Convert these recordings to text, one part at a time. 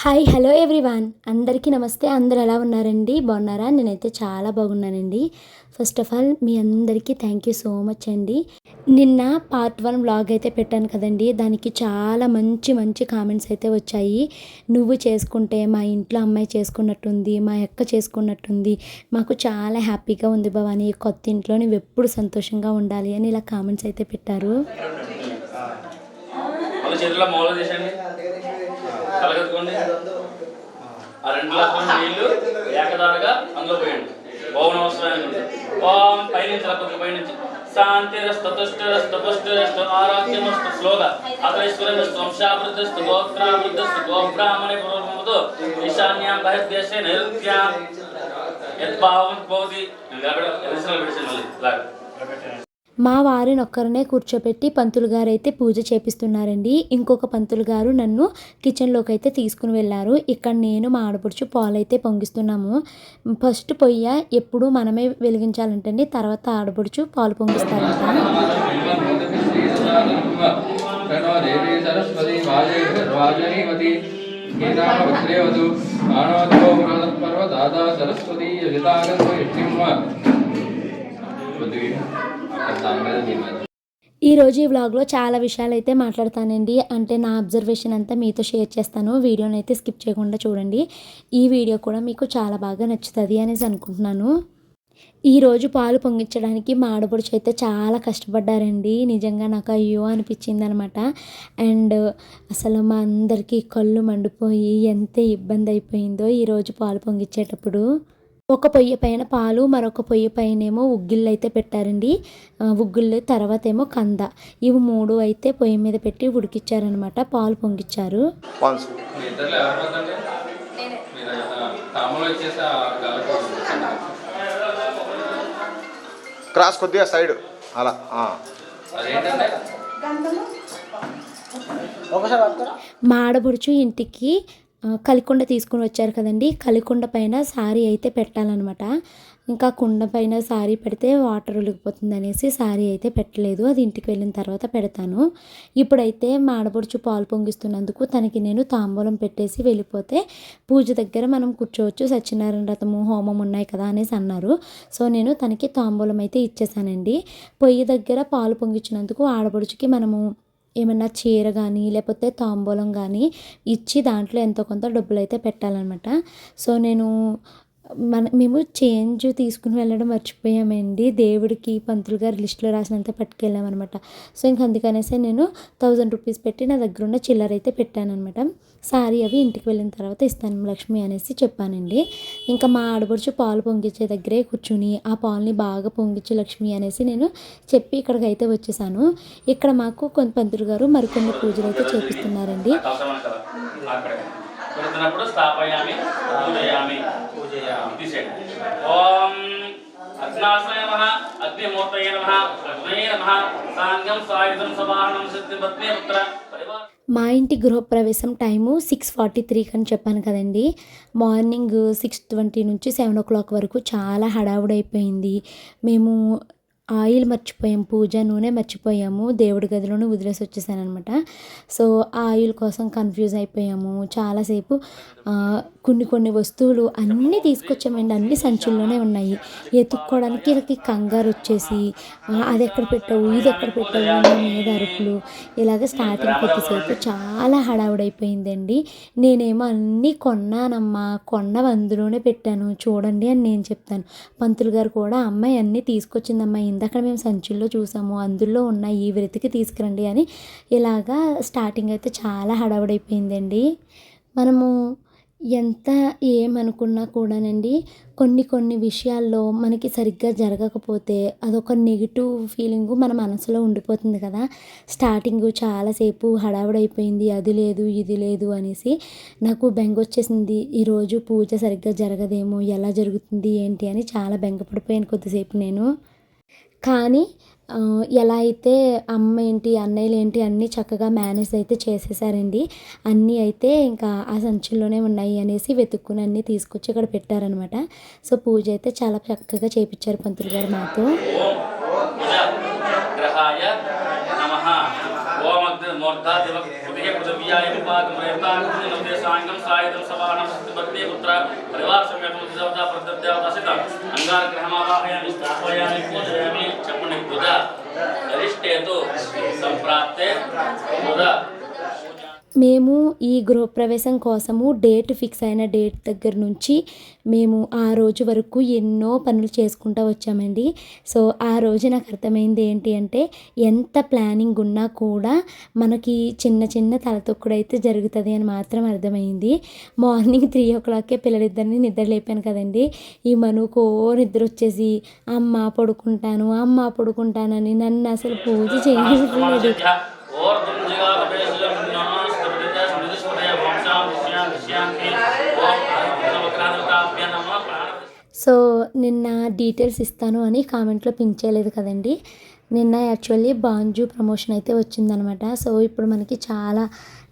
Hi hello everyone అందరికీ నమస్తే. అందరూ ఎలా ఉన్నారండి? బాగున్నారా? నేనైతే చాలా బాగున్నానండి. ఫస్ట్ ఆఫ్ ఆల్ మీ అందరికీ థ్యాంక్ యూ సో మచ్ అండి. నిన్న పార్ట్ 1 వ్లాగ్ అయితే పెట్టాను కదండి, దానికి చాలా మంచి మంచి కామెంట్స్ అయితే వచ్చాయి. నువ్వు చేసుకుంటే మా ఇంట్లో అమ్మాయి చేసుకున్నట్టుంది, మా అక్క చేసుకున్నట్టుంది, మాకు చాలా హ్యాపీగా ఉంది భవాని, కొత్త ఇంట్లో నువ్వు ఎప్పుడు సంతోషంగా ఉండాలి అని ఇలా కామెంట్స్ అయితే పెట్టారు. కలగదుకోండి. ఆ 2 గ్లాసుల నీళ్ళు ఏకదారుగా అందులో పోయండి. ఓం నమస్కారం. ఓం పైనుంచి కొద్దిగా పైనుంచి శాంతిరస్తతుష్టిరస్తపుష్టిరస్తు ఆరోగ్యమస్తు శ్లోక అతైశ్వర్యమస్తు వంశాభివృద్ధిస్తు గోత్రాభివృద్ధిస్తు గోబ్రాహ్మణే పూర్వముతో ఈశాన్యాం బహిర్దేశే నైరుత్యాం యద్భావం భవతి. మా వారిని ఒక్కరినే కూర్చోపెట్టి పంతులు గారు అయితే పూజ చేపిస్తున్నారండి. ఇంకొక పంతులు గారు నన్ను కిచెన్లోకి అయితే తీసుకుని వెళ్ళారు. ఇక్కడ నేను మా ఆడపడుచు పాలైతే పొంగిస్తున్నాము. ఫస్ట్ పొయ్య ఎప్పుడు మనమే వెలిగించాలంటండి, తర్వాత ఆడపడుచు పాలు పొంగిస్తారంట. ఈరోజు ఈ వ్లాగ్లో చాలా విషయాలు అయితే మాట్లాడతానండి. అంటే నా అబ్జర్వేషన్ అంతా మీతో షేర్ చేస్తాను. వీడియోని అయితే స్కిప్ చేయకుండా చూడండి. ఈ వీడియో కూడా మీకు చాలా బాగా నచ్చుతుంది అనేసి అనుకుంటున్నాను. ఈరోజు పాలు పొంగించడానికి మా ఆడపడుచు అయితే చాలా కష్టపడ్డారండి. నిజంగా నాకు అయ్యో అనిపించింది అనమాట. అండ్ అసలు మా అందరికీ కళ్ళు మండిపోయి ఎంత ఇబ్బంది అయిపోయిందో ఈరోజు పాలు పొంగించేటప్పుడు. ఒక పొయ్యి పైన పాలు, మరొక పొయ్యి పైన ఏమో ఉగ్గిళ్ళు అయితే పెట్టారండి. ఉగ్గిళ్ళు తర్వాత ఏమో కంద, ఇవి 3 అయితే పొయ్యి మీద పెట్టి ఉడికిచ్చారనమాట. పాలు పొంగిచ్చారు. క్రాస్ కొద్దిగా సైడ్ అలా మా ఆడబడుచు ఇంటికి కలికొండ తీసుకుని వచ్చారు కదండి. కలికొండ పైన సారీ అయితే పెట్టాలన్నమాట. ఇంకా కుండ పైన సారీ పెడితే వాటర్ ఒలిగిపోతుంది అనేసి సారీ అయితే పెట్టలేదు. అది ఇంటికి వెళ్ళిన తర్వాత పెడతాను. ఇప్పుడైతే మా ఆడపడుచు పాలు పొంగిస్తున్నందుకు తనకి నేను తాంబూలం పెట్టేసి వెళ్ళిపోతే పూజ దగ్గర మనం కూర్చోవచ్చు, సత్యనారాయణ వ్రతము హోమం ఉన్నాయి కదా అనేసి అన్నారు. సో నేను తనకి తాంబూలం అయితే ఇచ్చేసానండి. పొయ్యి దగ్గర పాలు పొంగించినందుకు ఆడపడుచుకి మనము ఏమన్నా చీర కానీ లేకపోతే తాంబూలం కానీ ఇచ్చి దాంట్లో ఎంతో కొంత డబ్బులు అయితే పెట్టాలన్నమాట. సో మేము చేంజ్ తీసుకుని వెళ్ళడం మర్చిపోయామండి. దేవుడికి పంతులు గారు లిస్టులో రాసినంత పట్టుకెళ్ళామన్నమాట. సో ఇంక అందుకనేసి నేను 1000 రూపీస్ పెట్టి నా దగ్గర ఉన్న చిల్లర అయితే పెట్టానమాట. సారీ అవి ఇంటికి వెళ్ళిన తర్వాత ఇస్తాను లక్ష్మి అనేసి చెప్పానండి. ఇంకా మా ఆడపడుచు పాలు పొంగించే దగ్గరే కూర్చుని ఆ పాలని బాగా పొంగించు లక్ష్మి అనేసి నేను చెప్పి ఇక్కడికి అయితే వచ్చేసాను. ఇక్కడ మాకు కొంత పంతులు గారు మరికొన్ని పూజలు అయితే చేపిస్తున్నారండి. ఓం అగ్నాశ్రయ నమః అగ్నిమూర్తయే నమః అగ్నయే నమః సాంగం సాయుధం సవాహనం సిద్ధిపత్ని పుత్ర. మా ఇంటి గృహప్రవేశం టైము 6:43 అని చెప్పాను కదండి. మార్నింగ్ 6:20 నుంచి 7 o'clock వరకు చాలా హడావుడైపోయింది. మేము ఆయిల్ మర్చిపోయాము, పూజ నూనె మర్చిపోయాము, దేవుడి గదిలోనే వదిలేసి వచ్చేసాను అనమాట. సో ఆయిల్ కోసం కన్ఫ్యూజ్ అయిపోయాము చాలాసేపు. కొన్ని వస్తువులు అన్నీ తీసుకొచ్చామండి, అన్ని సంచుల్లోనే ఉన్నాయి. ఎత్తుక్కోవడానికి వీళ్ళకి కంగారు వచ్చేసి అది ఎక్కడ పెట్టావు, ఇది ఎక్కడ పెట్టావు నా మీద అరుపులు. ఇలాగ స్టార్టింగ్ కొద్దిసేపు చాలా హడావుడైపోయిందండి. నేనేమో అన్నీ కొన్నానమ్మా, కొన్నవి అందులోనే పెట్టాను చూడండి అని నేను చెప్తాను. పంతులు గారు కూడా అమ్మాయి అన్నీ తీసుకొచ్చిందమ్మా, ఇందాక మేము సంచుల్లో చూసాము, అందులో ఉన్నాయి, వెతికి తీసుకురండి అని. ఇలాగా స్టార్టింగ్ అయితే చాలా హడావుడైపోయిందండి. మనము ఎంత ఏమనుకున్నా కూడానండి కొన్ని విషయాల్లో మనకి సరిగ్గా జరగకపోతే అదొక నెగిటివ్ ఫీలింగు మన మనసులో ఉండిపోతుంది కదా. స్టార్టింగు చాలాసేపు హడావుడైపోయింది, అది లేదు ఇది లేదు అనేసి నాకు బెంగ వచ్చేసింది. ఈరోజు పూజ సరిగ్గా జరగదేమో, ఎలా జరుగుతుంది ఏంటి అని చాలా బెంగపడిపోయాను కొద్దిసేపు నేను. కానీ ఎలా అయితే అమ్మ ఏంటి అన్నయ్యలు ఏంటి అన్నీ చక్కగా మేనేజ్ అయితే చేసేసారండి. అన్నీ అయితే ఇంకా ఆ సంచుల్లోనే ఉన్నాయి అనేసి వెతుక్కుని అన్నీ తీసుకొచ్చి ఇక్కడ పెట్టారనమాట. సో పూజ అయితే చాలా చక్కగా చేయించారు పంతులు గారు మాతో. ఓం पूजाय पाकं प्रयताकं नमते सायं सायं सवाहनं सत्यपत्नी पुत्र परिवार समेत देवता प्रत्यदेवता सहित अंगार ग्रहमावाहयामि स्थापयामि पूजयामि चपणि पूजा अरिष्टेतु संप्राप्ते पूजा మేము ఈ గృహప్రవేశం కోసము డేట్ ఫిక్స్ అయిన డేట్ దగ్గర నుంచి మేము ఆ రోజు వరకు ఎన్నో పనులు చేసుకుంటూ వచ్చామండి. సో ఆ రోజు నాకు అర్థమైంది ఏంటి అంటే ఎంత ప్లానింగ్ ఉన్నా కూడా మనకి చిన్న చిన్న తలతొక్కుడైతే జరుగుతుంది అని మాత్రం అర్థమైంది. మార్నింగ్ 3:00కే పిల్లలిద్దరిని నిద్ర లేపాను కదండి. ఈ మనుకో నిద్ర వచ్చేసి అమ్మ పడుకుంటానని నన్ను అసలు పూజ చేయలేదు. और तुम जगह बेसलम नमस्ते प्रदेश निष्पदय वंशां विषयां और वक्रादताभ्य नमः प्राण. సో నిన్న డీటెయిల్స్ ఇస్తాను అని కామెంట్లో పిన్ చేయలేదు కదండి. నిన్న యాక్చువల్లీ బాంజు ప్రమోషన్ అయితే వచ్చిందనమాట. సో ఇప్పుడు మనకి చాలా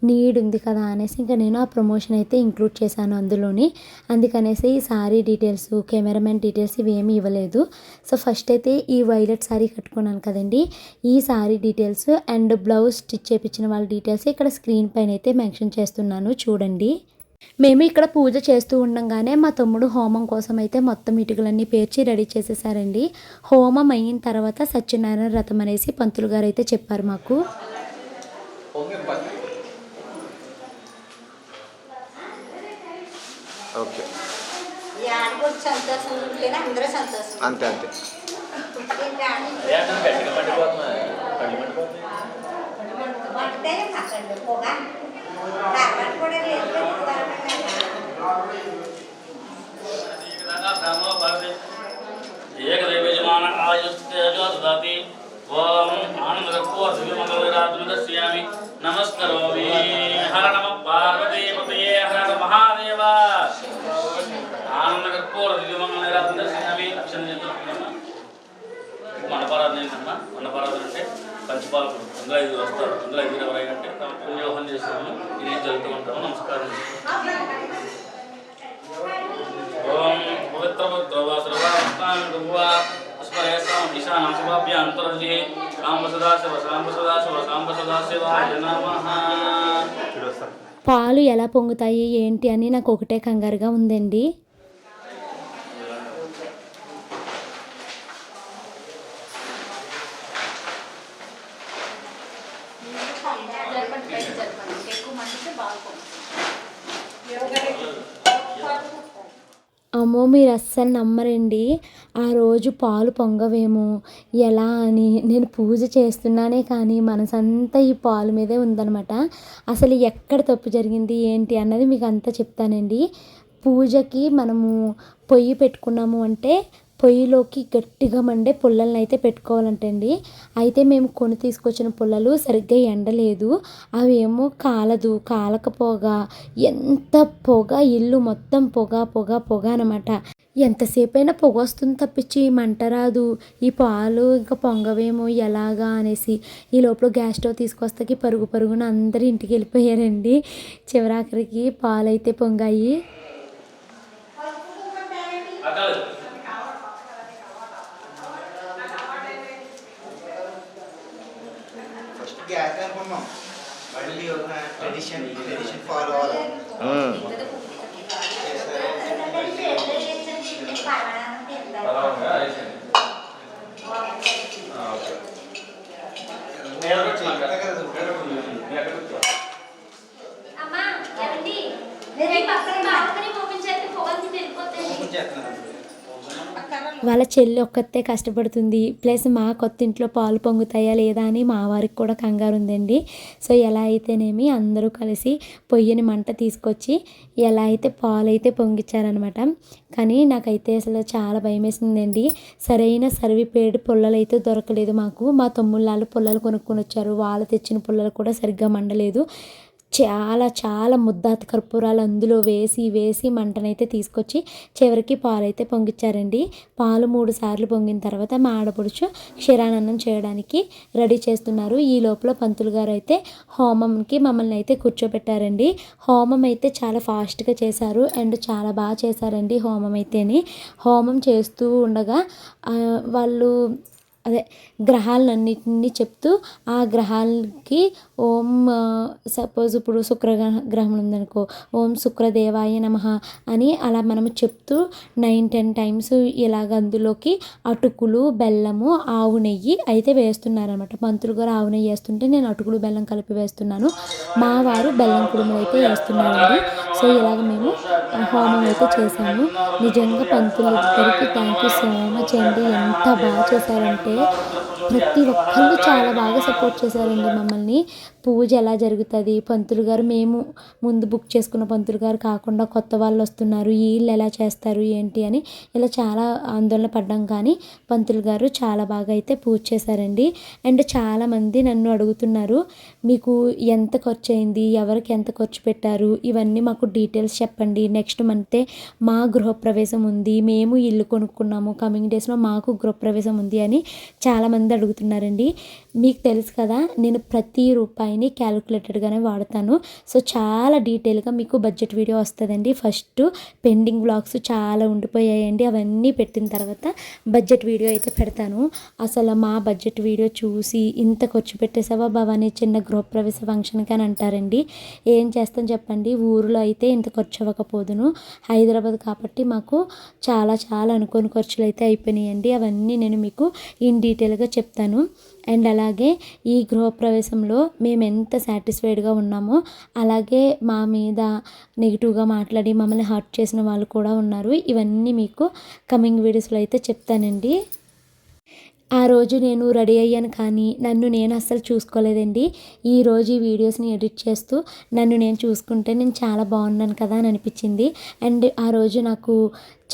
నీడ్ ఉంది కదా అనేసి ఇంకా నేను ఆ ప్రమోషన్ అయితే ఇంక్లూడ్ చేశాను అందులోని. అందుకనేసి ఈ సారీ డీటెయిల్స్, కెమెరామెన్ డీటెయిల్స్ ఇవేమీ ఇవ్వలేదు. సో ఫస్ట్ అయితే ఈ వైలెట్ సారీ కట్టుకున్నాను కదండి, ఈ sorry details and blouse stitch చేయించిన వాళ్ళ డీటెయిల్స్ ఇక్కడ స్క్రీన్ పైన అయితే మెన్షన్ చేస్తున్నాను చూడండి. మేము ఇక్కడ పూజ చేస్తూ ఉండగానే మా తమ్ముడు హోమం కోసం అయితే మొత్తం ఇటుకలన్నీ పేర్చి రెడీ చేసేసారండి. హోమం అయిన తర్వాత సత్యనారాయణ వ్రతం అనేసి పంతులు గారు అయితే చెప్పారు మాకు. ఓకే అంతే అంతే ఏకదైవజమాన ఆయుస్తేజో దదాతి ఓం ఆనందకర్పూరదివ్యమంగళరాజును దర్శయామి నమస్కరోమి హర నమ పార్వతీపతయే హర మహాదేవ ఆనందకర్పూరదివ్యమంగళరాజును దర్శయామి అక్షరం చేస్తున్నాం. మండపారాధన ఏంటమ్మా? మండపారాధన అంటే పంచపాలకుడు, అందులో 5 వస్తారు. అందులో 5 ఎవరైనా పుణ్యోహం చేస్తాము. ఇది జరుగుతూ ఉంటాము. నమస్కారం. ఓం పవిత్రపుత్రవాసురవాస్మరేషాం ఈశానం శుభాభ్యంతరజి సాంబ సదాశివాయ నమః. పాలు ఎలా పొంగుతాయి ఏంటి అని నాకు ఒకటే కంగారుగా ఉందండి. అమ్మో మీరు అస్సలు నమ్మరండి, ఆ రోజు పాలు పొంగవేమో ఎలా అని నేను పూజ చేస్తున్నానే కానీ మనసంతా ఈ పాలు మీదే ఉందన్నమాట. అసలు ఎక్కడ తప్పు జరిగింది ఏంటి అన్నది మీకు అంతా చెప్తానండి. పూజకి మనము పొయ్యి పెట్టుకున్నాము అంటే పొయ్యిలోకి గట్టిగా మండే పుల్లలను అయితే పెట్టుకోవాలంటండి. అయితే మేము కొని తీసుకొచ్చిన పుల్లలు సరిగ్గా ఎండలేదు, అవేమో కాలకపోగా ఎంత పొగ, ఇల్లు మొత్తం పొగ అనమాట. ఎంతసేపు అయినా పొగ వస్తుంది తప్పించి మంట రాదు. ఈ పాలు ఇంకా పొంగవేమో ఎలాగా అనేసి ఈ లోపల గ్యాస్ స్టవ్ తీసుకొస్తాకి పరుగున అందరూ ఇంటికి వెళ్ళిపోయారండి. చివరాఖరికి పాలు అయితే పొంగాయి. గ్యాస్ అనుకున్నాం, మళ్ళీ ఒక ట్రెడిషన్ ఫాలో అవ్వాలి. వాళ్ళ చెల్లి ఒక్కతే కష్టపడుతుంది, ప్లస్ మా కొత్త ఇంట్లో పాలు పొంగుతాయా లేదా అని మా వారికి కూడా కంగారు ఉందండి. సో ఎలా అయితేనేమి అందరూ కలిసి పొయ్యిని మంట తీసుకొచ్చి ఎలా అయితే పాలు అయితే పొంగిచ్చారనమాట. కానీ నాకైతే అసలు చాలా భయం వేసిందండి. సరైన సర్విపేడి పుల్లలు అయితే దొరకలేదు మాకు. మా తమ్ముళ్ళు పుల్లలు కొనుక్కొని వచ్చారు, వాళ్ళు తెచ్చిన పుల్లలు కూడా సరిగ్గా మండలేదు. చాలా ముద్దాత కర్పూరాలు అందులో వేసి మంటనైతే తీసుకొచ్చి చివరికి పాలైతే పొంగిచ్చారండి. పాలు 3 సార్లు పొంగిన తర్వాత మా ఆడపడుచు క్షీరాన్నం చేయడానికి రెడీ చేస్తున్నారు. ఈ లోపల పంతులు గారు అయితే హోమంకి మమ్మల్ని అయితే కూర్చోబెట్టారండి. హోమం అయితే చాలా ఫాస్ట్గా చేశారు అండ్ చాలా బాగా చేశారండి హోమం అయితేని. హోమం చేస్తూ ఉండగా వాళ్ళు అదే గ్రహాలన్నిటిని చెప్తూ ఆ గ్రహాలకి ఓం సపోజ్ ఇప్పుడు గ్రహం ఉందనుకో, ఓం శుక్రదేవాయ నమః అని అలా మనము చెప్తూ 9-10 టైమ్స్ ఇలాగ అందులోకి అటుకులు, బెల్లము, ఆవు నెయ్యి అయితే వేస్తున్నారనమాట. పంతులు గారు ఆవు నెయ్యి వేస్తుంటే నేను అటుకులు బెల్లం కలిపి వేస్తున్నాను. మా వారు బెల్లం కుడుములు అయితే వేస్తున్నారండి. సో ఇలాగ మేము హోమం అయితే చేశాము. నిజంగా పంతులు ఇద్దరికి థ్యాంక్ యూ సో మచ్ అండి. ఎంత బాగా చేశారంటే ప్రతి ఒక్కళ్ళు చాలా బాగా సపోర్ట్ చేశారండి మమ్మల్ని. పూజ ఎలా జరుగుతుంది, పంతులు గారు మేము ముందు బుక్ చేసుకున్న పంతులు గారు కాకుండా కొత్త వాళ్ళు వస్తున్నారు, వీళ్ళు ఎలా చేస్తారు ఏంటి అని ఇలా చాలా ఆందోళన పడ్డాం. కానీ పంతులు గారు చాలా బాగా అయితే పూజ చేశారండి. అండ్ చాలామంది నన్ను అడుగుతున్నారు, మీకు ఎంత ఖర్చు అయింది, ఎవరికి ఎంత ఖర్చు పెట్టారు, ఇవన్నీ మాకు డీటెయిల్స్ చెప్పండి. నెక్స్ట్ మంతే మా గృహప్రవేశం ఉంది, మేము ఇల్లు కొనుక్కున్నాము, కమింగ్ డేస్లో మాకు గృహప్రవేశం ఉంది అని చాలామంది అడుగుతున్నారండి. మీకు తెలుసు కదా, నేను ప్రతి రూపాయిని క్యాలిక్యులేటెడ్గానే వాడతాను. సో చాలా డీటెయిల్గా మీకు బడ్జెట్ వీడియో వస్తుందండి. ఫస్ట్ పెండింగ్ వ్లాగ్స్ చాలా ఉండిపోయాయండి, అవన్నీ పెట్టిన తర్వాత బడ్జెట్ వీడియో అయితే పెడతాను. అసలు మా బడ్జెట్ వీడియో చూసి ఇంత ఖర్చు పెట్టేసావా భవానీ చిన్న గృహప్రవేశ ఫంక్షన్కి అని అంటారండి. ఏం చేస్తాను చెప్పండి, ఊరిలో అయితే ఇంత ఖర్చు అవ్వకపోదును, హైదరాబాద్ కాబట్టి మాకు చాలా చాలా అనుకోని ఖర్చులు అయితే అయిపోయినాయండి. అవన్నీ నేను మీకు ఇన్ డీటెయిల్గా చెప్తాను. అండ్ అలాగే ఈ గృహప్రవేశంలో మేము ఎంత సాటిస్ఫైడ్గా ఉన్నామో అలాగే మా మీద నెగిటివ్గా మాట్లాడి మమ్మల్ని హర్ట్ చేసిన వాళ్ళు కూడా ఉన్నారు. ఇవన్నీ మీకు కమింగ్ వీడియోస్లో అయితే చెప్తానండి. ఆ రోజు నేను రెడీ అయ్యాను కానీ నన్ను నేను అస్సలు చూసుకోలేదండి. ఈరోజు ఈ వీడియోస్ని ఎడిట్ చేస్తూ నన్ను నేను చూసుకుంటే నేను చాలా బాగున్నాను కదా అని అనిపించింది. అండ్ ఆ రోజు నాకు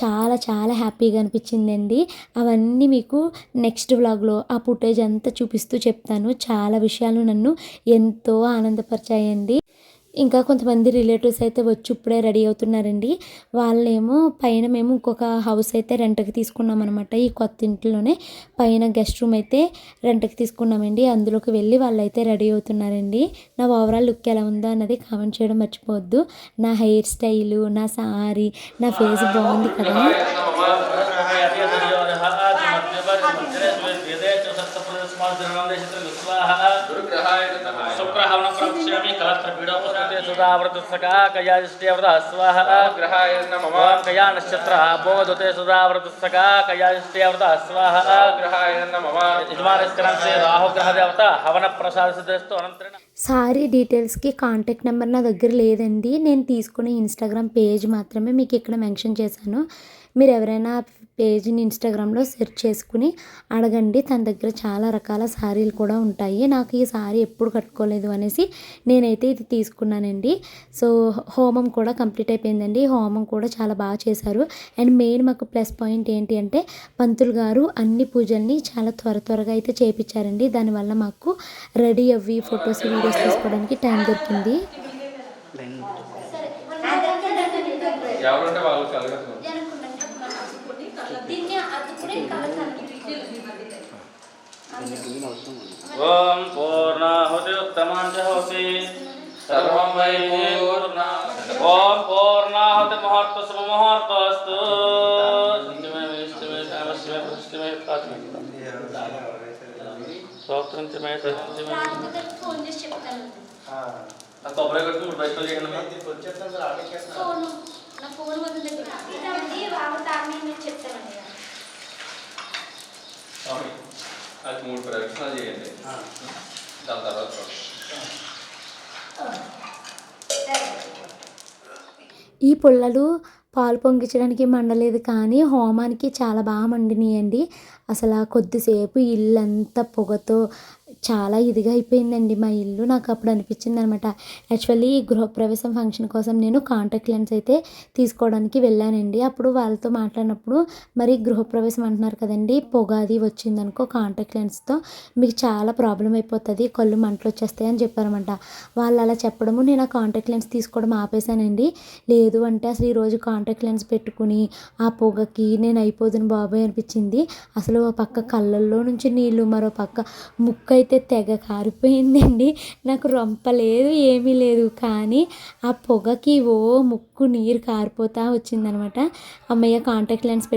చాలా చాలా హ్యాపీగా అనిపించిందండి. అవన్నీ మీకు నెక్స్ట్ వ్లాగ్లో ఆ ఫుటేజ్ అంతా చూపిస్తూ చెప్తాను. చాలా విషయాలు నన్ను ఎంతో ఆనందపరిచాయండి. ఇంకా కొంతమంది రిలేటివ్స్ అయితే వచ్చి ఇప్పుడే రెడీ అవుతున్నారండి. వాళ్ళేమో పైన మేము ఇంకొక హౌస్ అయితే రెంట్కి తీసుకున్నాం అనమాట. ఈ కొత్త ఇంట్లోనే పైన గెస్ట్ రూమ్ అయితే రెంట్కి తీసుకున్నామండి. అందులోకి వెళ్ళి వాళ్ళైతే రెడీ అవుతున్నారండి. నా ఓవరాల్ లుక్ ఎలా ఉందో అన్నది కామెంట్ చేయడం మర్చిపోవద్దు. నా హెయిర్ స్టైలు, నా సారీ, నా ఫేస్ బాగుంది కదా. సారీ డీటెయిల్స్కి కాంటాక్ట్ నెంబర్ నా దగ్గర లేదండి. నేను తీసుకునే ఇన్స్టాగ్రామ్ పేజ్ మాత్రమే మీకు ఇక్కడ మెన్షన్ చేశాను. మీరు ఎవరైనా పేజ్ని ఇన్స్టాగ్రామ్లో సెర్చ్ చేసుకుని అడగండి. తన దగ్గర చాలా రకాల శారీలు కూడా ఉంటాయి. నాకు ఈ శారీ ఎప్పుడు కట్టుకోలేదు అనేసి నేనైతే ఇది తీసుకున్నానండి. సో హోమం కూడా కంప్లీట్ అయిపోయిందండి. హోమం కూడా చాలా బాగా చేశారు. అండ్ మెయిన్ మాకు ప్లస్ పాయింట్ ఏంటి అంటే పంతులు గారు అన్ని పూజల్ని చాలా త్వరగా అయితే చేయించారండి. దానివల్ల మాకు రెడీ అవ్వి ఫొటోస్ వీడియోస్ తీసుకోవడానికి టైం దొరికింది. ఓం పూర్ణాహుతి ఉత్తమాంజహోసి సర్వం వై పూర్ణ. ఓం పూర్ణాహుతి ముహూర్త శుభ ముహూర్తస్తు. కొబ్బరి కొట్టి బయట చేయండి. అది 3 ప్రదక్షిణాలు చేయండి. దాని తర్వాత ఈ పుల్లలు పాలు పొంగించడానికి మండలేదు కానీ హోమానికి చాలా బాగా మండినాయండి. అసలు కొద్దిసేపు ఇల్లంతా పొగతో చాలా ఇదిగా అయిపోయిందండి మా ఇల్లు. నాకు అప్పుడు అనిపించింది అనమాట. యాక్చువల్లీ గృహప్రవేశం ఫంక్షన్ కోసం నేను కాంటాక్ట్ లెన్స్ అయితే తీసుకోవడానికి వెళ్ళానండి. అప్పుడు వాళ్ళతో మాట్లాడినప్పుడు మరి గృహప్రవేశం అంటున్నారు కదండి, పొగ అది వచ్చిందనుకో కాంటాక్ట్ లెన్స్తో మీకు చాలా ప్రాబ్లం అయిపోతుంది, కళ్ళు మంటలు వచ్చేస్తాయి అని చెప్పారన్నమాట. వాళ్ళు అలా చెప్పడము నేను ఆ కాంటాక్ట్ లెన్స్ తీసుకోవడం ఆపేశానండి. లేదు అంటే అసలు ఈరోజు కాంటాక్ట్ లెన్స్ పెట్టుకుని ఆ పొగకి నేను అయిపోదును బాబాయ్ అనిపించింది. అసలు ఓ పక్క కళ్ళల్లో నుంచి నీళ్ళు, మరో పక్క ముక్కు అయితే తెగ కారిపోయిందండి. నాకు రొంప లేదు ఏమీ లేదు, కానీ ఆ పొగకి ఓ ముక్కు నీరు కారిపోతూ వచ్చిందనమాట. అమ్మయ్య కాంటాక్ట్ లెన్స్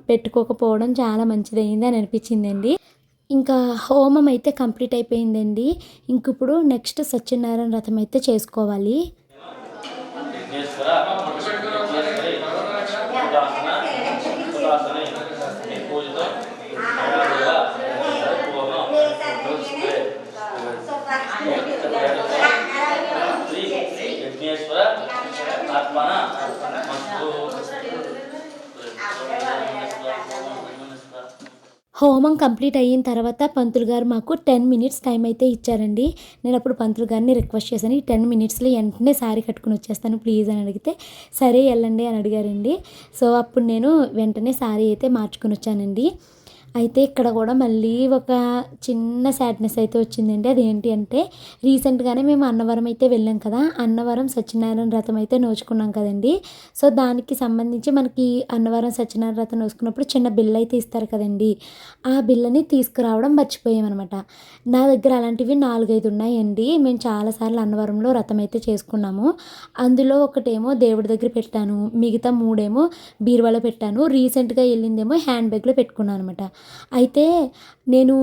పెట్టుకోకపోవడం చాలా మంచిదయింది అని అనిపించిందండి. ఇంకా హోమం అయితే కంప్లీట్ అయిపోయిందండి. ఇంక ఇప్పుడు నెక్స్ట్ సత్యనారాయణ వ్రతం అయితే చేసుకోవాలి. విఘ్నేశ్వర విఘ్నేశ్వరి ఉదాసన ఉదాసని నీ పూజతో విఘ్నేశ్వర ఆత్మన మస్తు. హోమం కంప్లీట్ అయిన తర్వాత పంతులు గారు మాకు 10 మినిట్స్ టైం అయితే ఇచ్చారండి. నేను అప్పుడు పంతులు గారిని రిక్వెస్ట్ చేశాను, ఈ 10 మినిట్స్లో వెంటనే శారీ కట్టుకుని వచ్చేస్తాను ప్లీజ్ అని అడిగితే, సరే వెళ్ళండి అని అడిగారండి. సో అప్పుడు నేను వెంటనే శారీ అయితే మార్చుకుని వచ్చానండి. అయితే ఇక్కడ కూడా మళ్ళీ ఒక చిన్న సాడ్నెస్ అయితే వచ్చిందండి. అదేంటి అంటే రీసెంట్గానే మేము అన్నవరం అయితే వెళ్ళాం కదా, అన్నవరం సత్యనారాయణ వ్రతం అయితే నోచుకున్నాం కదండి. సో దానికి సంబంధించి మనకి అన్నవరం సత్యనారాయణ వ్రతం నోచుకున్నప్పుడు చిన్న బిల్ల అయితే ఇస్తారు కదండి, ఆ బిల్లని తీసుకురావడం మర్చిపోయామన్నమాట. నా దగ్గర అలాంటివి 4-5 ఉన్నాయండి. మేము చాలాసార్లు అన్నవరంలో వ్రతం అయితే చేసుకున్నాము. అందులో ఒకటేమో దేవుడి దగ్గర పెట్టాను, మిగతా 3 ఏమో బీరువాలో పెట్టాను, రీసెంట్గా వెళ్ళిందేమో హ్యాండ్ బ్యాగ్లో పెట్టుకున్నాను అనమాట. అయితే నేను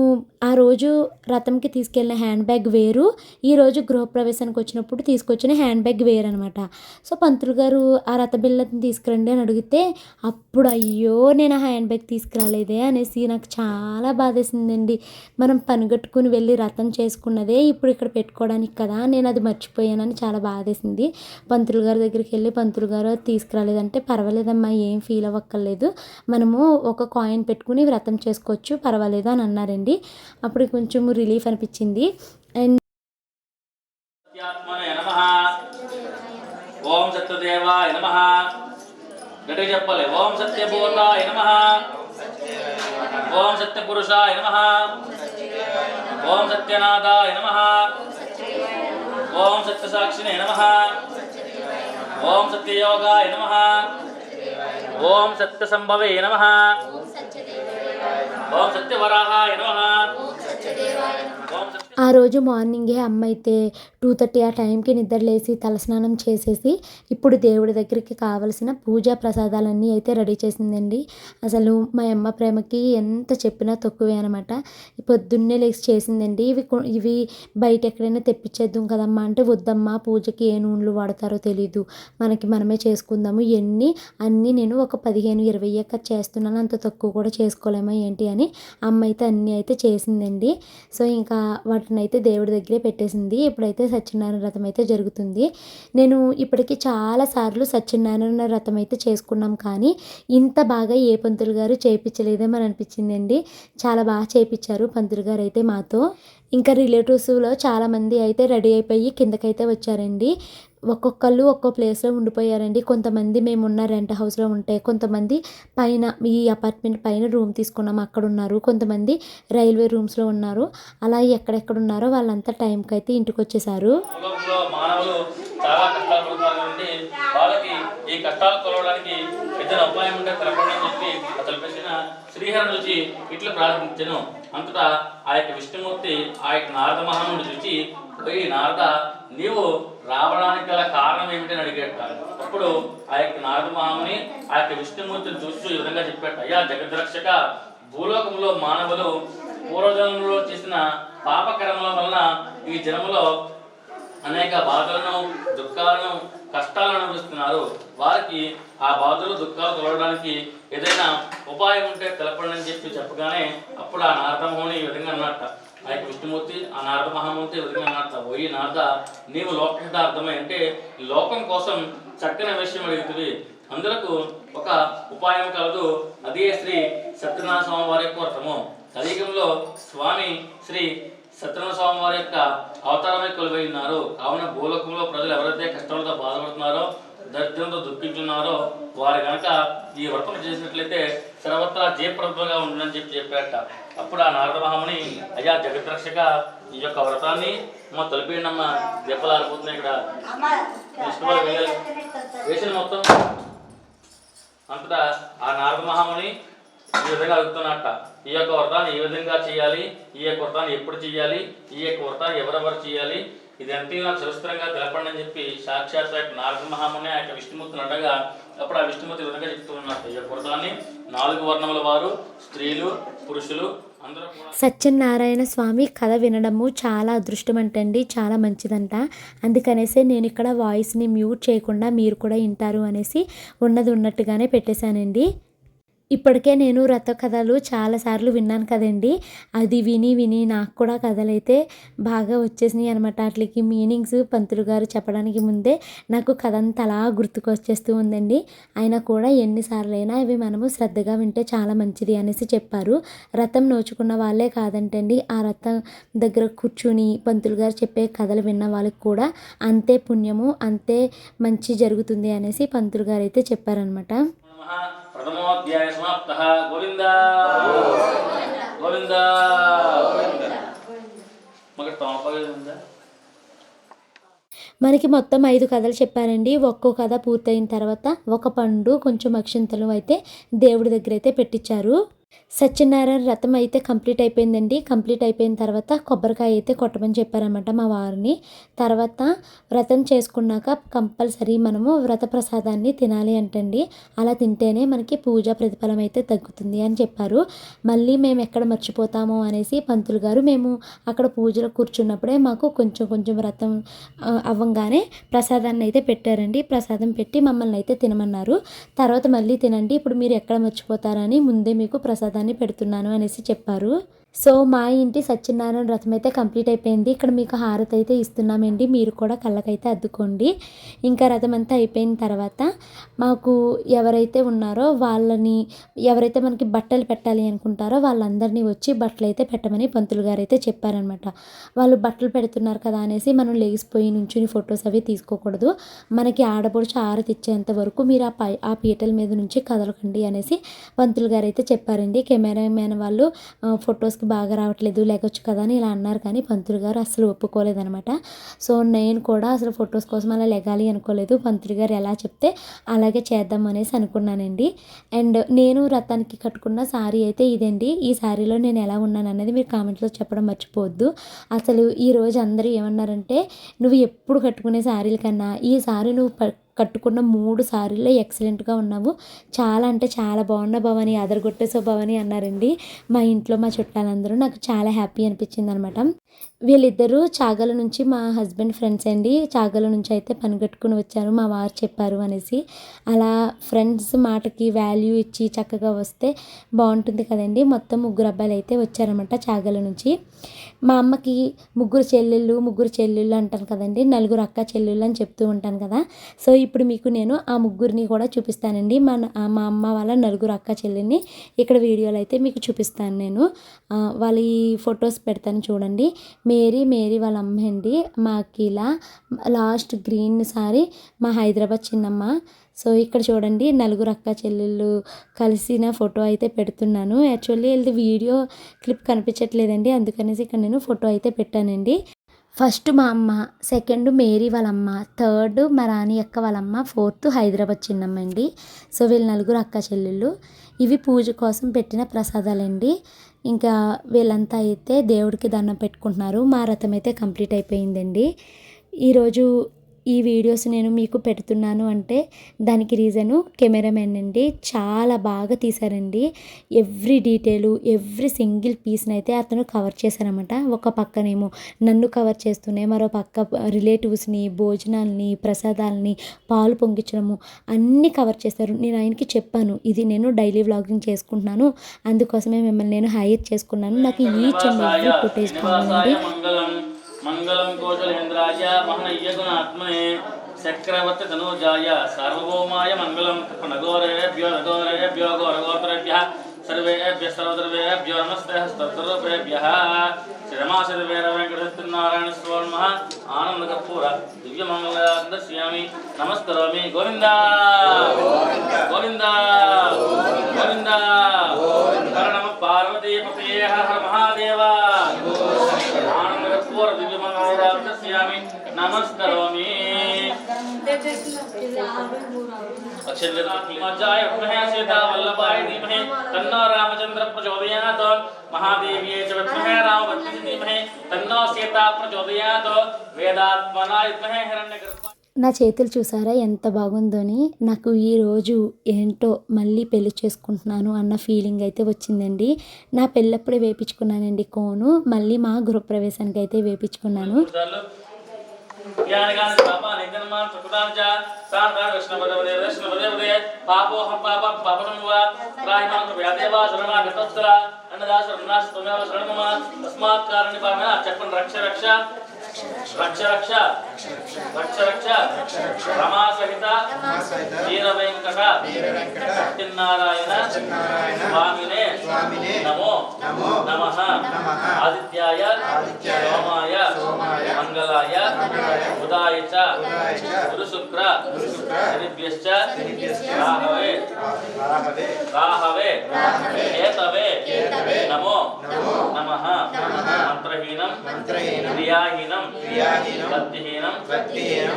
ఆ రోజు రథంకి తీసుకెళ్ళిన హ్యాండ్ బ్యాగ్ వేరు, ఈరోజు గృహప్రవేశానికి వచ్చినప్పుడు తీసుకొచ్చిన హ్యాండ్ బ్యాగ్ వేరు అనమాట. సో పంతులు గారు ఆ రథ బిళ్ళని తీసుకురండి అని అడిగితే అప్పుడు అయ్యో నేను ఆ హ్యాండ్ బ్యాగ్ తీసుకురాలేదే అనేసి నాకు చాలా బాధేసిందండి. మనం పనిగట్టుకుని వెళ్ళి రథం చేసుకున్నదే ఇప్పుడు ఇక్కడ పెట్టుకోవడానికి కదా, నేను అది మర్చిపోయానని చాలా బాధేసింది. పంతులు గారి దగ్గరికి వెళ్ళి పంతులు గారు అది తీసుకురాలేదంటే పర్వాలేదమ్మా ఏం ఫీల్ అవ్వక్కర్లేదు, మనము ఒక కాయిన్ పెట్టుకుని వ్రతం చేసుకోవచ్చు పర్వాలేదు అని అన్నారండి. అప్పుడు కొంచెం రిలీఫ్ అనిపించింది. అండ్ సత్యాత్మనే నమః. ఓం సత్యదేవాయ నమః. గట్టిగా చెప్పాలి. ఓం సత్యభూతాయ నమః. ఓం సత్యపురుషాయ నమః. ఓం సత్యనాథాయ నమః. ఓం సత్యసాక్షినే నమః. ఓం సత్యయోగాయ నమః. ఓం సత్యసంభవే నమః. ఓం సత్యవరాహాయ నమః. ఓం సత్య ఆ రోజు మార్నింగే అమ్మ అయితే 2:30 ఆ టైంకి నిద్రలేసి తలస్నానం చేసేసి ఇప్పుడు దేవుడి దగ్గరికి కావలసిన పూజా ప్రసాదాలన్నీ అయితే రెడీ చేసిందండి. అసలు మా అమ్మ ప్రేమకి ఎంత చెప్పినా తక్కువే అనమాట. పొద్దున్నే లేచి చేసిందండి. ఇవి బయట ఎక్కడైనా తెప్పించేద్దాం కదమ్మా అంటే, వద్దమ్మా పూజకి ఏ నూనెలు వాడతారో తెలీదు, మనమే చేసుకుందాము, అన్నీ నేను ఒక 15-20 ఎక్క చేస్తున్నాను, అంత తక్కువ కూడా చేసుకోలేమా ఏంటి అని అమ్మ అయితే అన్నీ అయితే చేసిందండి. సో ఇంకా వాటిని అయితే దేవుడి దగ్గరే పెట్టేసింది. ఇప్పుడైతే సత్యనారాయణ వ్రతం అయితే జరుగుతుంది. నేను ఇప్పటికీ చాలాసార్లు సత్యనారాయణ వ్రతం అయితే చేసుకున్నాం, కానీ ఇంత బాగా ఏ పంతులు గారు చేయించలేదేమని అనిపించిందండి. చాలా బాగా చేయించారు పంతులు గారు అయితే మాతో. ఇంకా రిలేటివ్స్లో చాలామంది అయితే రెడీ అయిపోయి కిందకైతే వచ్చారండి. ఒక్కొక్కళ్ళు ఒక్కో ప్లేస్లో ఉండిపోయారండి. కొంతమంది మేమున్న రెంట్ హౌస్లో ఉంటే, కొంతమంది పైన ఈ అపార్ట్మెంట్ పైన రూమ్ తీసుకున్నాము అక్కడ ఉన్నారు, కొంతమంది రైల్వే రూమ్స్లో ఉన్నారు. అలా ఎక్కడెక్కడ ఉన్నారో వాళ్ళంతా టైంకి అయితే ఇంటికి వచ్చేసారు. మానవులు చాలా కష్టాలు పడుతున్నారు కాబట్టి వాళ్ళకి ఈ కష్టాలు తొలగడానికి ఏదైనా ఉపాయం ఉంటే తెలపండి అని చెప్పి తెలిపేసిన శ్రీహరిని చూచి ఇట్లు ప్రార్థించను. అంతటా ఆ యొక్క విష్ణుమూర్తి ఆ యొక్క నారద మహాముని చూచి, పోయి నారద నీవు రావడానికి గల కారణం ఏమిటని అడిగేట. అప్పుడు ఆ యొక్క నారద మహాముని ఆ యొక్క విష్ణుమూర్తిని చూస్తూ ఈ విధంగా చెప్పాట, అయ్యా జగద్రక్షక, భూలోకంలో మానవులు పూర్వజన్మలో చేసిన పాపకర్మల వలన ఈ జన్మలో అనేక బాధలను, దుఃఖాలను, కష్టాలను అనుభవిస్తున్నారు. వారికి ఆ బాధలు, దుఃఖాలు తొలగడానికి ఏదైనా ఉపాయం ఉంటే తెలపండి అని చెప్పగానే అప్పుడు ఆ నారదమోహని ఈ విధంగా అన్నట్ట. ఆ యొక్క విష్ణుమూర్తి ఆ నారద మహామూర్తి ఈ విధంగా అన్నట్ట, పోయి నారద నీవు లోకహితార్థమై అంటే లోకం కోసం చక్కని విషయం అడుగుతుంది, అందులకు ఒక ఉపాయం కలదు, అదే శ్రీ సత్యనారాయణ స్వామి వారి యొక్క వ్రతము. కలియుగంలో స్వామి శ్రీ సత్యనారాయణ స్వామి వారి యొక్క అవతారమై కొలువై ఉన్నారు. కావున భూలోకంలో ప్రజలు ఎవరైతే కష్టాలతో బాధపడుతున్నారో, దరిద్రంతో దుఃఖించున్నారో వారు కనుక ఈ వ్రతం చేసినట్లయితే సర్వత్రా జయప్రదంగా ఉంటుందని చెప్పారట. అప్పుడు ఆ నారద మహాముని, అయ్యా జగద్రక్షక, ఈ యొక్క వ్రతాన్ని తొలిపేయండమ్మ, దెబ్బలు ఆరిపోతున్నాయి ఇక్కడ ఇష్టపడి వేసిన మొత్తం. అంతటా ఆ నారద మహాముని ఈ విధంగా అడుగుతున్నట్ట, ఈ యొక్క వ్రతాన్ని ఏ విధంగా చేయాలి, ఈ యొక్క వ్రతాన్ని ఎప్పుడు చేయాలి, ఈ యొక్క వ్రతాన్ని ఎవరెవరు చేయాలి, ఇది అంతే నాకు సురస్త్రంగా తెలపండి అని చెప్పి సాక్షాత్ నారద మహాముని ఆ యొక్క విష్ణుమూర్తిని అడగా, అప్పుడు ఆ విష్ణుమూర్తి విధంగా చెప్తూ ఉన్నట్టు, ఈ యొక్క వ్రతాన్ని 4 వర్ణముల వారు, స్త్రీలు, పురుషులు సత్యనారాయణ స్వామి కథ వినడము చాలా అదృష్టం అంటండి, చాలా మంచిదంట. అందుకనేసే నేను ఇక్కడ వాయిస్ని మ్యూట్ చేయకుండా మీరు కూడా వింటారు అనేసి ఉన్నది ఉన్నట్టుగానే పెట్టేశానండి. ఇప్పటికే నేను రథ కథలు చాలాసార్లు విన్నాను కదండి. అది విని విని నాకు కూడా కథలైతే బాగా వచ్చేసినాయి అనమాట. వాటికి మీనింగ్స్ పంతులు గారు చెప్పడానికి ముందే నాకు కథ అంతా అలా గుర్తుకొచ్చేస్తూ ఉందండి. అయినా కూడా ఎన్నిసార్లు అయినా ఇవి మనము శ్రద్ధగా వింటే చాలా మంచిది అనేసి చెప్పారు. రథం నోచుకున్న వాళ్ళే కాదంటండి, ఆ రథం దగ్గర కూర్చుని పంతులు గారు చెప్పే కథలు విన్న వాళ్ళకి కూడా అంతే పుణ్యము, అంతే మంచి జరుగుతుంది అనేసి పంతులు గారు అయితే చెప్పారనమాట. ప్రథమోధ్యాయ సమాప్తః. గోవింద గోవింద. మగ తోపగలిందా? మనకి మొత్తం 5 కథలు చెప్పారండి. ఒక్కో కథ పూర్తయిన తర్వాత ఒక పండు కొంచెం అక్షింతలు అయితే దేవుడి దగ్గర అయితే పెట్టించారు. సత్యనారాయణ రథం అయితే కంప్లీట్ అయిపోయిందండి. కంప్లీట్ అయిపోయిన తర్వాత కొబ్బరికాయ అయితే కొట్టమని చెప్పారన్నమాట మా వారిని. తర్వాత వ్రతం చేసుకున్నాక కంపల్సరీ మనము వ్రత ప్రసాదాన్ని తినాలి అంటండి. అలా తింటేనే మనకి పూజా ప్రతిఫలం అయితే తగ్గుతుంది అని చెప్పారు. మళ్ళీ మేము ఎక్కడ మర్చిపోతామో అనేసి పంతులు గారు మేము అక్కడ పూజలో కూర్చున్నప్పుడే మాకు కొంచెం కొంచెం వ్రతం అవ్వంగానే ప్రసాదాన్ని అయితే పెట్టారండి. ప్రసాదం పెట్టి మమ్మల్ని అయితే తినమన్నారు. తర్వాత మళ్ళీ తినండి, ఇప్పుడు మీరు ఎక్కడ మర్చిపోతారని ముందే మీకు ప్రసాదాన్ని పెడుతున్నాను అనేసి చెప్పారు. సో మా ఇంటి సత్యనారాయణ వ్రతం అయితే కంప్లీట్ అయిపోయింది. ఇక్కడ మీకు హారతి అయితే ఇస్తున్నామండి, మీరు కూడా కళ్ళకైతే అద్దుకోండి. ఇంకా వ్రతం అంతా అయిపోయిన తర్వాత మాకు ఎవరైతే ఉన్నారో వాళ్ళని, ఎవరైతే మనకి బట్టలు పెట్టాలి అనుకుంటారో వాళ్ళందరినీ వచ్చి బట్టలు అయితే పెట్టమని పంతులు గారు అయితే చెప్పారనమాట. వాళ్ళు బట్టలు పెడుతున్నారు కదా అనేసి మనం లేచిపోయి నుంచుని ఫొటోస్ అవి తీసుకోకూడదు. మనకి ఆడపడుచు హారతి ఇచ్చేంత వరకు మీరు ఆ పీటల మీద నుంచి కదలకండి అనేసి పంతులు గారు అయితే చెప్పారండి. కెమెరామెన్ వాళ్ళు ఫొటోస్కి బాగా రావట్లేదు, లేకొచ్చు కదా అని ఇలా అన్నారు. కానీ పంతులు గారు అసలు ఒప్పుకోలేదనమాట. సో నేను కూడా అసలు ఫొటోస్ కోసం అలా లెగాలి అనుకోలేదు. పంతులు గారు ఎలా చెప్తే అలాగే చేద్దాం అనేసి అనుకున్నానండి. అండ్ నేను రథానికి కట్టుకున్న శారీ అయితే ఇదండి. ఈ శారీలో నేను ఎలా ఉన్నాను అనేది మీరు కామెంట్లో చెప్పడం మర్చిపోవద్దు. అసలు ఈరోజు అందరూ ఏమన్నారంటే, నువ్వు ఎప్పుడు కట్టుకునే శారీల కన్నా ఈ శారీ నువ్వు కట్టుకున్న 3 సారీల్లో ఎక్సలెంట్గా ఉన్నావు, చాలా అంటే చాలా బాగున్నావు భవాని, అదరగొట్టేసో భవాని అన్నారండి మా ఇంట్లో మా చుట్టాలందరూ. నాకు చాలా హ్యాపీ అనిపించింది అనమాట. వీళ్ళిద్దరూ చాగల నుంచి మా హస్బెండ్ ఫ్రెండ్స్ అండి. చాగల నుంచి అయితే పని కట్టుకుని వచ్చారు, మా వారు చెప్పారు అనేసి. అలా ఫ్రెండ్స్ మాటకి వాల్యూ ఇచ్చి చక్కగా వస్తే బాగుంటుంది కదండి. మొత్తం 3 అబ్బాయిలు అయితే వచ్చారనమాట చాగల నుంచి. మా అమ్మకి 3 చెల్లెళ్ళు అంటాను కదండి, 4 అక్క చెల్లెళ్ళు అని చెప్తూ ఉంటాను కదా. సో ఇప్పుడు మీకు నేను ఆ 3 కూడా చూపిస్తానండి. మా అమ్మ వాళ్ళ 4 అక్క చెల్లెల్ని ఇక్కడ వీడియోలో అయితే మీకు చూపిస్తాను నేను. వాళ్ళ ఈ ఫొటోస్ పెడతాను చూడండి. మేరీ వాళ్ళ అమ్మ అండి, మా అఖిల, లాస్ట్ గ్రీన్ సారీ మా హైదరాబాద్ చిన్నమ్మ. సో ఇక్కడ చూడండి 4 అక్క చెల్లెళ్ళు కలిసిన ఫోటో అయితే పెడుతున్నాను. యాక్చువల్లీ ఇది వీడియో క్లిప్ కనిపించట్లేదండి, అందుకనేసి ఇక్కడ నేను ఫోటో అయితే పెట్టానండి. ఫస్ట్ మా అమ్మ, సెకండ్ మేరీ వాళ్ళమ్మ, థర్డ్ మా రాణి అక్క వాళ్ళమ్మ, ఫోర్త్ హైదరాబాద్ చిన్నమ్మ అండి. సో వీళ్ళు 4 అక్క చెల్లెళ్ళు. ఇవి పూజ కోసం పెట్టిన ప్రసాదాలండి. ఇంకా వీళ్ళంతా అయితే దేవుడికి దండం పెట్టుకుంటున్నారు. మా రథం అయితే కంప్లీట్ అయిపోయిందండి. ఈరోజు ఈ వీడియోస్ నేను మీకు పెడుతున్నాను అంటే దానికి రీజను కెమెరామెన్ అండి. చాలా బాగా తీశారండి. ఎవ్రీ డీటెయిలు, ఎవ్రీ సింగిల్ పీస్ని అయితే అతను కవర్ చేశారనమాట. ఒక పక్కనేమో నన్ను కవర్ చేస్తూనే మరో పక్క రిలేటివ్స్ని, భోజనాల్ని, ప్రసాదాలని, పాలు పొంగించడము అన్నీ కవర్ చేశారు. నేను ఆయనకి చెప్పాను, ఇది నేను డైలీ వ్లాగింగ్ చేసుకుంటున్నాను, అందుకోసమే మిమ్మల్ని నేను హైర్ చేసుకున్నాను, నాకు ఈచ్ అండ్ ఎవ్రీ ఫుటేజ్ కావాలండి. మంగళం కోశలేంద్రాయ మహనయ్య గుణాత్మనే చక్రవర్తి తనూజాయ సార్వభౌమాయ మంగళం. నగోరేభ్యో గోరగోత్రేభ్యః సర్వేభ్యః సర్వద్రవ్యేభ్యో నమస్తే హస్తద్రవ్యేభ్యః. శ్రీరమాశిరవేర వెంకటసత్యనారాయణ స్వామి నమః. ఆనంద కర్పూర దివ్యమంగళాన్ని దర్శయామి, నమస్కరోమి. గోవిందా గోవిందా గోవిందా. హర నమః పార్వతీపతయే హర హర మహాదేవ. ఆనంద కర్పూర దివ్యమంగళాన్ని దర్శయామి, నమస్కరోమి. అక్షరజాయ విద్మహే సీతా వల్లభాయ ధీమహి తన్నో రామచంద్ర ప్రచోదయాత్. మహాదేవ్యై చ విద్మహే రామభద్రాయ ధీమహి తన్నో సీతా ప్రచోదయాత్. వేదాత్మనాయ విద్మహే హిరణ్యగర్భాయ. నా చేతులు చూసారా ఎంత బాగుందోని. నాకు ఈరోజు ఏంటో మళ్ళీ పెళ్లి చేసుకుంటున్నాను అన్న ఫీలింగ్ అయితే వచ్చిందండి. నా పెళ్ళప్పుడే వేపించుకున్నానండి కోను. మళ్ళీ మా గృహప్రవేశానికి అయితే వేపించుకున్నాను. చెప్పండి. రక్ష రక్ష రక్ష రక్ష రక్ష రక్ష రమా సహిత వీర వెంకట సత్యనారాయణ స్వామినే నమో నమః. ఆదిత్యాయ సోమాయ మంగళాయ బుధాయ చ గురు శుక్ర శనిభ్యశ్చ రాహవే కేతవే నమో నమః. మంత్రహీనం క్రియాహీనం భక్తిహీనం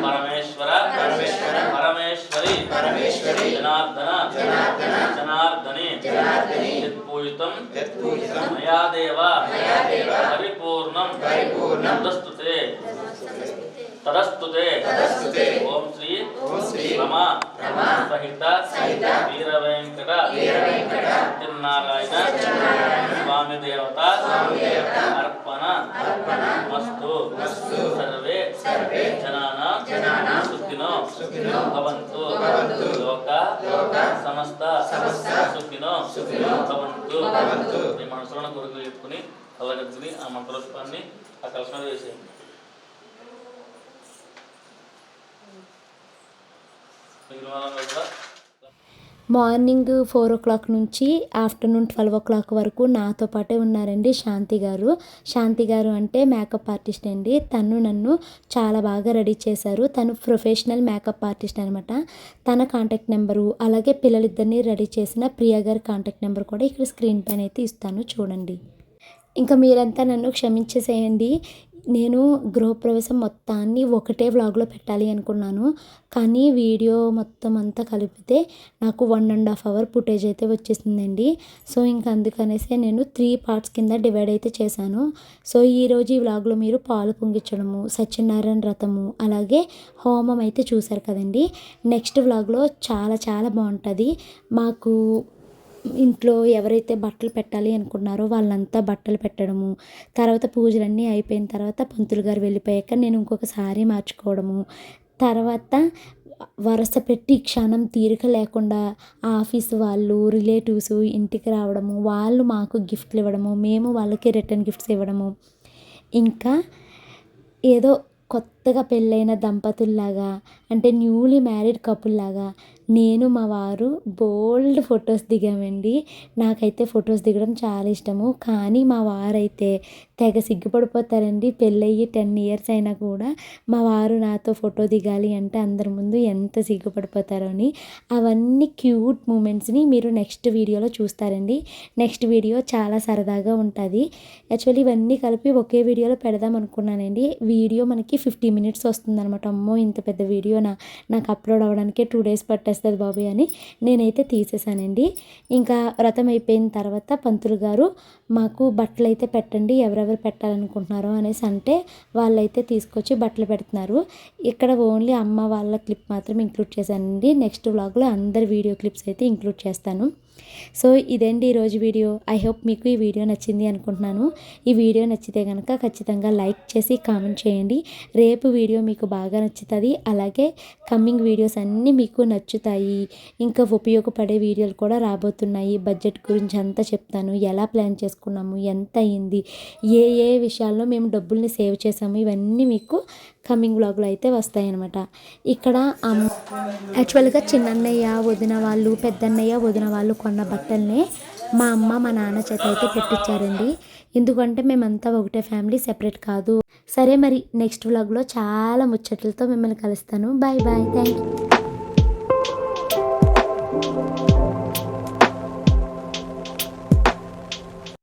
పరమేశ్వర పరమేశ్వరి జనార్దనే యత్పూజితం మయాదేవ పరిపూర్ణం తదస్తుతే. ఓం శ్రీ రమా సహిత వీర వెంకట సత్యనారాయణ స్వామి దేవత అర్పణ మస్తు. సర్వే జనానాం సుఖినో భవంతు. లోక సమస్త సుఖినో భవంతు. ఈ మనసులో కొరకు చెప్పుకుని కళ్ళగద్దుని ఆ మంత్రోత్పాన్ని ఆ కలశ మీద వేసేయండి. మార్నింగ్ 4 o'clock నుంచి ఆఫ్టర్నూన్ 12 o'clock వరకు నాతో పాటే ఉన్నారండి శాంతి గారు. శాంతి గారు అంటే మేకప్ ఆర్టిస్ట్ అండి. తను నన్ను చాలా బాగా రెడీ చేశారు. తను ప్రొఫెషనల్ మేకప్ ఆర్టిస్ట్ అనమాట. తన కాంటాక్ట్ నెంబరు అలాగే పిల్లలిద్దరిని రెడీ చేసిన ప్రియా గారి కాంటాక్ట్ నెంబర్ కూడా ఇక్కడ స్క్రీన్ పైన అయితే ఇస్తాను చూడండి. ఇంకా మీరంతా నన్ను క్షమించేసేయండి. నేను గృహప్రవేశం మొత్తాన్ని ఒకటే వ్లాగ్లో పెట్టాలి అనుకున్నాను. కానీ వీడియో మొత్తం అంతా కలిపితే నాకు 1.5 hour ఫుటేజ్ అయితే వచ్చేసిందండి. సో ఇంకా అందుకనేసే నేను 3 parts కింద డివైడ్ అయితే చేశాను. సో ఈరోజు ఈ వ్లాగ్లో మీరు పాలు పొంగించడము, సత్యనారాయణ వ్రతము అలాగే హోమం అయితే చూశారు కదండి. నెక్స్ట్ వ్లాగ్లో చాలా చాలా బాగుంటుంది. మాకు ఇంట్లో ఎవరైతే బట్టలు పెట్టాలి అనుకున్నారో వాళ్ళంతా బట్టలు పెట్టడము, తర్వాత పూజలన్నీ అయిపోయిన తర్వాత పంతులు గారు వెళ్ళిపోయాక నేను ఇంకొక సారీ మార్చుకోవడము, తర్వాత వరుస పెట్టి క్షణం తీరిక లేకుండా ఆఫీస్ వాళ్ళు రిలేటివ్స్ ఇంటికి రావడము, వాళ్ళు మాకు గిఫ్ట్లు ఇవ్వడము, మేము వాళ్ళకి రిటర్న్ గిఫ్ట్స్ ఇవ్వడము, ఇంకా ఏదో కొత్తగా పెళ్ళైన దంపతుల్లాగా అంటే న్యూలీ మ్యారీడ్ కపుల్ లాగా నేను మా వారు బోల్డ్ ఫొటోస్ దిగామండి. నాకైతే ఫొటోస్ దిగడం చాలా ఇష్టము. కానీ మా వారైతే తెగ సిగ్గుపడిపోతారండి. పెళ్ళయ్యి 10 years అయినా కూడా మా వారు నాతో ఫోటో దిగాలి అంటే అందరి ముందు ఎంత సిగ్గుపడిపోతారో అని. అవన్నీ క్యూట్ మూమెంట్స్ని మీరు నెక్స్ట్ వీడియోలో చూస్తారండి. నెక్స్ట్ వీడియో చాలా సరదాగా ఉంటుంది. యాక్చువల్లీ ఇవన్నీ కలిపి ఒకే వీడియోలో పెడదాం అనుకున్నానండి. వీడియో మనకి 50 minutes వస్తుందన్నమాట. అమ్మో ఇంత పెద్ద వీడియో నాకు అప్లోడ్ అవ్వడానికే 2 days పట్టేస్తుంది బాబు అని నేనైతే తీసేసానండి. ఇంకా వ్రతం అయిపోయిన తర్వాత పంతులు గారు మాకు బట్టలు అయితే పెట్టండి, ఎవరెవరు పెట్టాలనుకుంటున్నారో అనేసి అంటే వాళ్ళైతే తీసుకొచ్చి బట్టలు పెడుతున్నారు. ఇక్కడ ఓన్లీ అమ్మ వాళ్ళ క్లిప్ మాత్రం ఇంక్లూడ్ చేశానండి. నెక్స్ట్ వ్లాగ్లో అందరి వీడియో క్లిప్స్ అయితే ఇంక్లూడ్ చేస్తాను. సో ఇదండి ఈరోజు వీడియో. ఐ హోప్ మీకు ఈ వీడియో నచ్చింది అనుకుంటున్నాను. ఈ వీడియో నచ్చితే కనుక ఖచ్చితంగా లైక్ చేసి కామెంట్ చేయండి. రేపు వీడియో మీకు బాగా నచ్చుతుంది. అలాగే కమ్మింగ్ వీడియోస్ అన్నీ మీకు నచ్చుతాయి. ఇంకా ఉపయోగపడే వీడియోలు కూడా రాబోతున్నాయి. బడ్జెట్ గురించి అంతా చెప్తాను, ఎలా ప్లాన్ చేసుకున్నాము, ఎంత అయ్యింది, ఏ ఏ విషయాల్లో మేము డబ్బుల్ని సేవ్ చేసాము, ఇవన్నీ మీకు కమింగ్ వ్లాగ్లో అయితే వస్తాయన్నమాట. ఇక్కడ యాక్చువల్గా చిన్నన్నయ్య వదిన వాళ్ళు, పెద్దన్నయ్య వదిన వాళ్ళు కొన్న బట్టల్ని మా అమ్మ మా నాన్న చేత అయితే పెట్టించారండి. ఎందుకంటే మేమంతా ఒకటే ఫ్యామిలీ, సెపరేట్ కాదు. సరే మరి నెక్స్ట్ వ్లాగ్లో చాలా ముచ్చట్లతో మిమ్మల్ని కలుస్తాను. Bye bye, thank you.